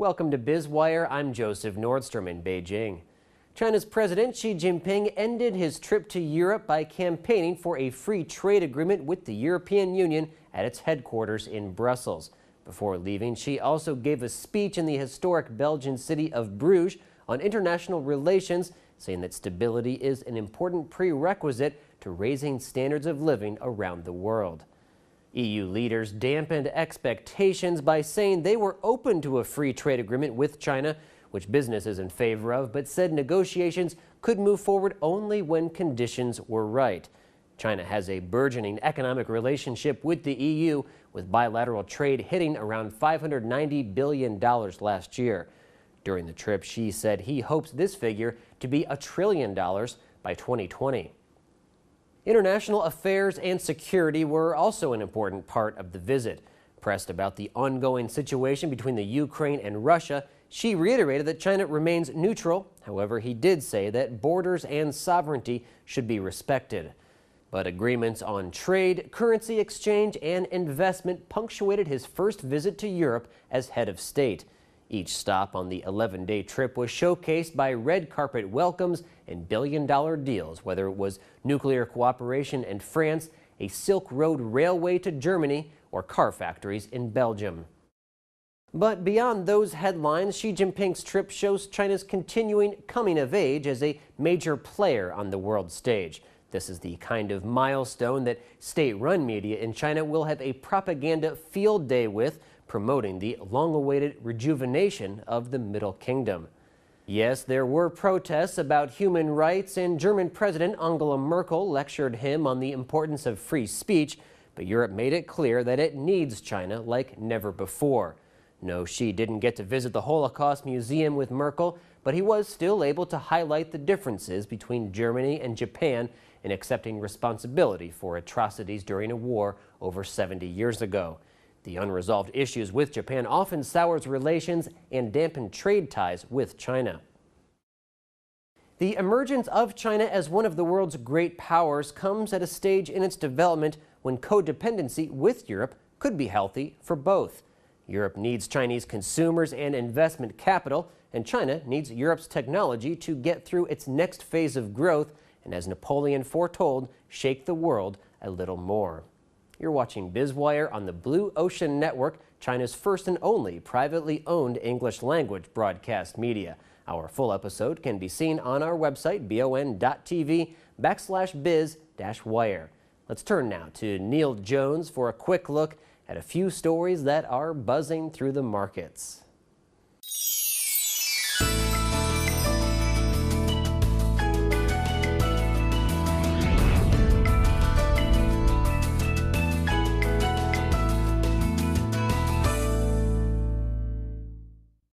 Welcome to Biz Wire. I'm Joseph Nordstrom in Beijing. China's President Xi Jinping ended his trip to Europe by campaigning for a free trade agreement with the European Union at its headquarters in Brussels. Before leaving, Xi also gave a speech in the historic Belgian city of Bruges on international relations, saying that stability is an important prerequisite to raising standards of living around the world. EU leaders dampened expectations by saying they were open to a free trade agreement with China, which business is in favor of, but said negotiations could move forward only when conditions were right. China has a burgeoning economic relationship with the EU, with bilateral trade hitting around $590 billion last year. During the trip, Xi said he hopes this figure to be $1 trillion by 2020. International affairs and security were also an important part of the visit. Pressed about the ongoing situation between the Ukraine and Russia, Xi reiterated that China remains neutral. However, he did say that borders and sovereignty should be respected. But agreements on trade, currency exchange, and investment punctuated his first visit to Europe as head of state. Each stop on the 11-day trip was showcased by red carpet welcomes and billion-dollar deals, whether it was nuclear cooperation in France, a Silk Road railway to Germany, or car factories in Belgium. But beyond those headlines, Xi Jinping's trip shows China's continuing coming of age as a major player on the world stage. This is the kind of milestone that state-run media in China will have a propaganda field day with, promoting the long-awaited rejuvenation of the Middle Kingdom. Yes, there were protests about human rights, and German President Angela Merkel lectured him on the importance of free speech, but Europe made it clear that it needs China like never before. No, Xi didn't get to visit the Holocaust Museum with Merkel, but he was still able to highlight the differences between Germany and Japan in accepting responsibility for atrocities during a war over 70 years ago. The unresolved issues with Japan often sours relations and dampen trade ties with China. The emergence of China as one of the world's great powers comes at a stage in its development when codependency with Europe could be healthy for both. Europe needs Chinese consumers and investment capital, and China needs Europe's technology to get through its next phase of growth and, as Napoleon foretold, shake the world a little more. You're watching Biz Wire on the Blue Ocean Network, China's first and only privately owned English-language broadcast media. Our full episode can be seen on our website, BONTV/biz-wire. Let's turn now to Neil Jones for a quick look at a few stories that are buzzing through the markets.